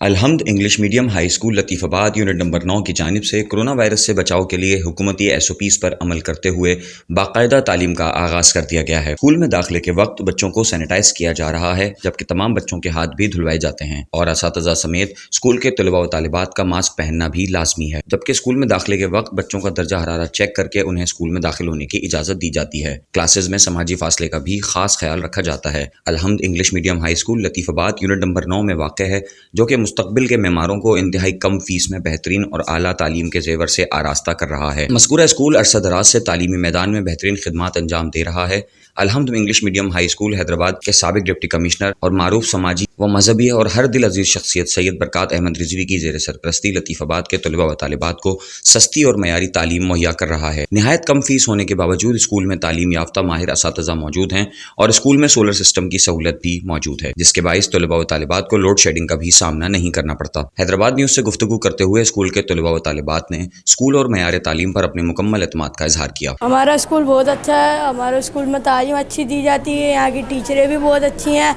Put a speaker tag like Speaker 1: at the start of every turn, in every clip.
Speaker 1: الحمد English medium high school لطیف آباد unit number 9 کی جانب سے کرونا وائرس سے بچاؤ کے لیے حکومتی SOPs پر عمل کرتے ہوئے باقاعدہ تعلیم کا آغاز کر دیا گیا ہے۔ اسکول میں داخلے کے وقت بچوں کو سینیٹائز کیا جا رہا ہے، جبکہ تمام بچوں کے ہاتھ بھی دھلوائے جاتے ہیں اور اساتذہ سمیت اسکول کے طلباء و طالبات کا ماسک پہننا بھی لازمی ہے، جبکہ اسکول میں داخلے کے وقت بچوں کا درجہ حرارت چیک کر کے انہیں اسکول میں داخل ہونے کی اجازت دی جاتی ہے۔ کلاسز میں سماجی فاصلے کا بھی خاص خیال رکھا جاتا ہے۔ الحمد انگلش میڈیم ہائی اسکول لطیف آباد یونٹ نمبر 9 میں واقع ہے، جو کہ مستقبل کے معماروں کو انتہائی کم فیس میں بہترین اور اعلیٰ تعلیم کے زیور سے آراستہ کر رہا ہے۔ مذکورہ اسکول عرصہ دراز سے تعلیمی میدان میں بہترین خدمات انجام دے رہا ہے۔ الحمد English medium high school Hyderabad کے سابق ڈپٹی کمشنر اور معروف سماجی و مذہبی اور ہر دل عزیز شخصیت سید برکات احمد رضوی کی زیر سرپرستی لطیف آباد کے طلباء و طالبات کو سستی اور معیاری تعلیم مہیا کر رہا ہے۔ نہایت کم فیس ہونے کے باوجود اسکول میں تعلیم یافتہ ماہر اساتذہ موجود ہیں اور اسکول میں سولر سسٹم کی سہولت بھی موجود ہے، جس کے باعث طلباء و طالبات کو لوڈ شیڈنگ کا بھی سامنا نہیں کرنا پڑتا۔ حیدرآباد نیوز سے گفتگو کرتے ہوئے اسکول کے طلباء و طالبات نے اسکول اور معیار تعلیم پر اپنے مکمل اعتماد کا اظہار کیا۔
Speaker 2: ہمارا اسکول بہت اچھا ہے، ہمارے اسکول میں تعلیم اچھی دی جاتی ہے، یہاں کی ٹیچریں بھی بہت اچھی ہیں۔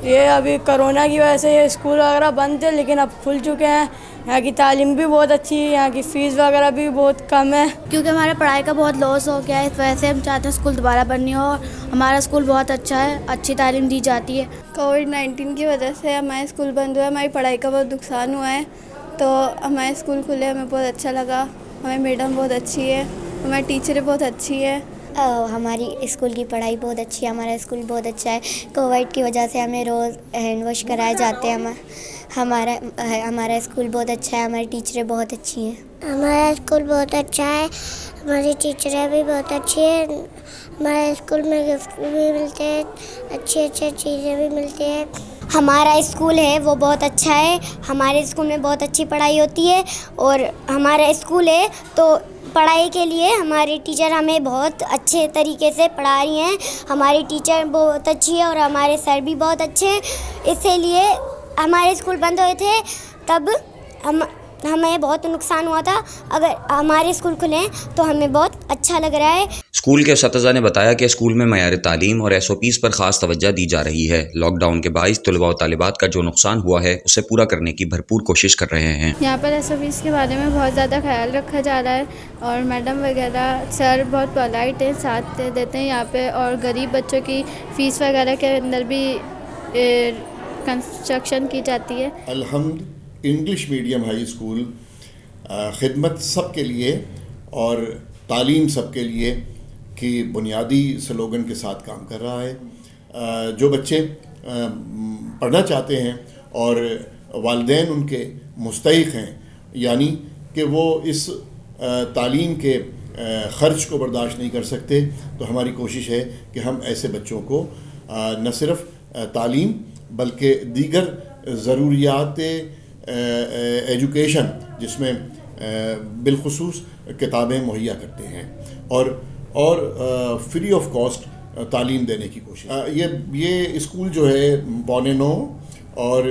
Speaker 2: یہ ابھی کرونا کی وجہ سے یہ اسکول وغیرہ بند تھے، لیکن اب کھل چکے ہیں۔ یہاں کی تعلیم بھی بہت اچھی ہے، یہاں کی فیس وغیرہ بھی بہت کم ہے۔
Speaker 3: کیونکہ ہمارے پڑھائی کا بہت لاس ہو گیا ہے، اس وجہ سے ہم چاہتے ہیں اسکول دوبارہ بننی ہو۔ ہمارا اسکول بہت اچھا ہے، اچھی تعلیم دی جاتی ہے۔
Speaker 4: کووڈ-19 کی وجہ سے ہمارا اسکول بند ہوا، ہماری پڑھائی کا بہت نقصان ہوا ہے، تو ہمارے اسکول کھلے ہمیں بہت اچھا لگا۔ ہماری میڈم بہت اچھی ہے، ہماری ٹیچریں بہت اچھی ہے۔
Speaker 5: ہماری اسکول کی پڑھائی بہت اچھی ہے، ہمارا اسکول بہت اچھا ہے۔ کووڈ کی وجہ سے ہمیں روز ہینڈ واش کرائے جاتے ہیں۔ ہمارا اسکول بہت اچھا ہے، ہماری ٹیچریں بہت اچھی ہیں۔
Speaker 6: ہمارا اسکول بہت اچھا ہے، ہماری ٹیچریں بھی بہت اچھی ہیں۔ ہمارے اسکول میں گفٹ بھی ملتے ہیں، اچھی چیزیں بھی ملتی ہیں۔
Speaker 5: ہمارا اسکول ہے وہ بہت اچھا ہے، ہمارے اسکول میں بہت اچھی پڑھائی ہوتی ہے، اور ہمارا اسکول ہے تو پڑھائی کے لیے ہماری ٹیچر ہمیں بہت اچھے طریقے سے پڑھا رہی ہیں۔ ہماری ٹیچر بہت اچھی ہے اور ہمارے سر بھی بہت اچھے ہیں۔ اسی لیے ہمارے اسکول بند ہوئے تھے تب ہمیں بہت نقصان ہوا تھا، اگر ہمارے اسکول کھلے ہیں تو ہمیں بہت اچھا لگ رہا ہے۔
Speaker 1: اسکول کے اساتذہ نے بتایا کہ اسکول میں معیار تعلیم اور SOPs پر خاص توجہ دی جا رہی ہے۔ لاک ڈاؤن کے باعث طلباء و طالبات کا جو نقصان ہوا ہے اسے پورا کرنے کی بھرپور کوشش کر رہے ہیں۔
Speaker 4: یہاں پر SOPs کے بارے میں بہت زیادہ خیال رکھا جا رہا ہے، اور میڈم وغیرہ سر بہت پولائٹ ہیں، ساتھ دیتے ہیں یہاں پہ، اور غریب بچوں کی فیس وغیرہ کے اندر بھی کنسٹرکشن کی جاتی ہے۔
Speaker 7: الحمد انگلش میڈیم ہائی اسکول خدمت سب کے لیے اور تعلیم سب کے لیے کی بنیادی سلوگن کے ساتھ کام کر رہا ہے۔ جو بچے پڑھنا چاہتے ہیں اور والدین ان کے مستحق ہیں، یعنی کہ وہ اس تعلیم کے خرچ کو برداشت نہیں کر سکتے، تو ہماری کوشش ہے کہ ہم ایسے بچوں کو نہ صرف تعلیم بلکہ دیگر ضروریات ایجوکیشن، جس میں بالخصوص کتابیں مہیا کرتے ہیں، اور فری آف کاسٹ تعلیم دینے کی کوشش۔ یہ اسکول جو ہے 9.25 اور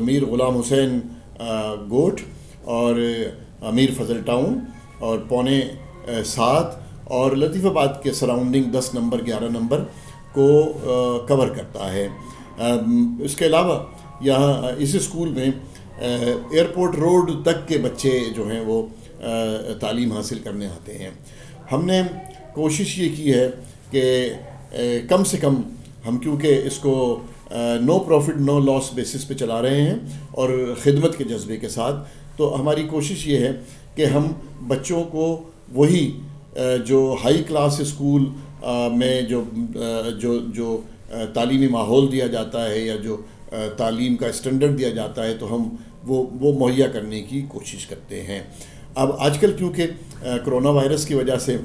Speaker 7: میر غلام حسین گوٹ اور امیر فضل ٹاؤن اور 6.25 اور لطیف آباد کے سراؤنڈنگ 10 نمبر 11 نمبر کو کور کرتا ہے۔ اس کے علاوہ یہاں اس اسکول میں ایئرپورٹ روڈ تک کے بچے جو ہیں وہ تعلیم حاصل کرنے آتے ہیں۔ ہم نے کوشش یہ کی ہے کہ کم سے کم ہم، کیونکہ اس کو نو پروفٹ نو لاس بیسس پہ چلا رہے ہیں اور خدمت کے جذبے کے ساتھ، تو ہماری کوشش یہ ہے کہ ہم بچوں کو وہی جو ہائی کلاس اسکول میں جو تعلیمی ماحول دیا جاتا ہے یا جو تعلیم کا اسٹینڈرڈ دیا جاتا ہے، تو ہم وہ مہیا کرنے کی کوشش کرتے ہیں۔ اب آج کل کیونکہ کرونا وائرس کی وجہ سے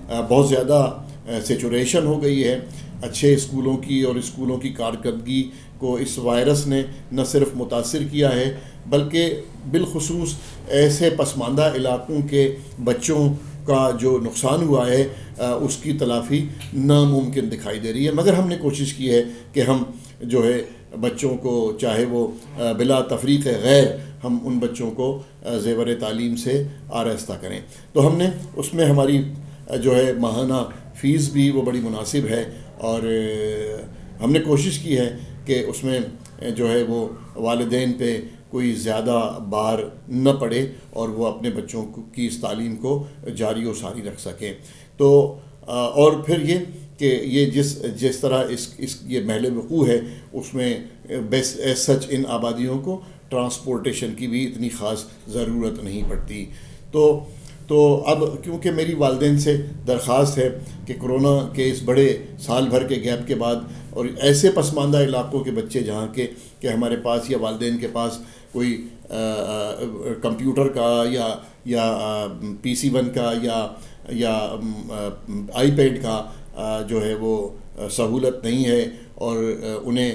Speaker 7: بہت زیادہ سیچوریشن ہو گئی ہے اچھے اسکولوں کی، اور اسکولوں کی کارکردگی کو اس وائرس نے نہ صرف متاثر کیا ہے بلکہ بالخصوص ایسے پسماندہ علاقوں کے بچوں کا جو نقصان ہوا ہے اس کی تلافی ناممکن دکھائی دے رہی ہے۔ مگر ہم نے کوشش کی ہے کہ ہم جو ہے بچوں کو، چاہے وہ بلا تفریق غیر، ہم ان بچوں کو زیور تعلیم سے آراستہ کریں۔ تو ہم نے اس میں ہماری جو ہے ماہانہ فیس بھی وہ بڑی مناسب ہے، اور ہم نے کوشش کی ہے کہ اس میں جو ہے وہ والدین پہ کوئی زیادہ بار نہ پڑے اور وہ اپنے بچوں کی اس تعلیم کو جاری و ساری رکھ سکیں. تو اور پھر یہ کہ یہ جس طرح یہ محل وقوع ہے اس میں بیس سچ ان آبادیوں کو ٹرانسپورٹیشن کی بھی اتنی خاص ضرورت نہیں پڑتی. تو اب کیونکہ میری والدین سے درخواست ہے کہ کرونا کے اس بڑے سال بھر کے گیپ کے بعد اور ایسے پسماندہ علاقوں کے بچے جہاں کہ ہمارے پاس یا والدین کے پاس کوئی کمپیوٹر کا یا PC1 کا یا آئی پیڈ کا جو ہے وہ سہولت نہیں ہے اور انہیں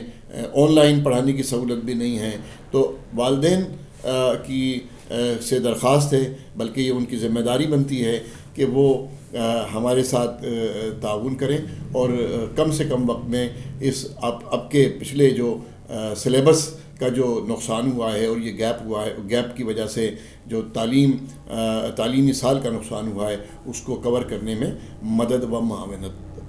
Speaker 7: آن لائن پڑھانے کی سہولت بھی نہیں ہے، تو والدین کی سے درخواست ہے، بلکہ یہ ان کی ذمہ داری بنتی ہے کہ وہ ہمارے ساتھ تعاون کریں اور کم سے کم وقت میں اس اب کے پچھلے جو سلیبس کا جو نقصان ہوا ہے اور یہ گیپ کی وجہ سے جو تعلیمی سال کا نقصان ہوا ہے اس کو کور کرنے میں مدد و معاونت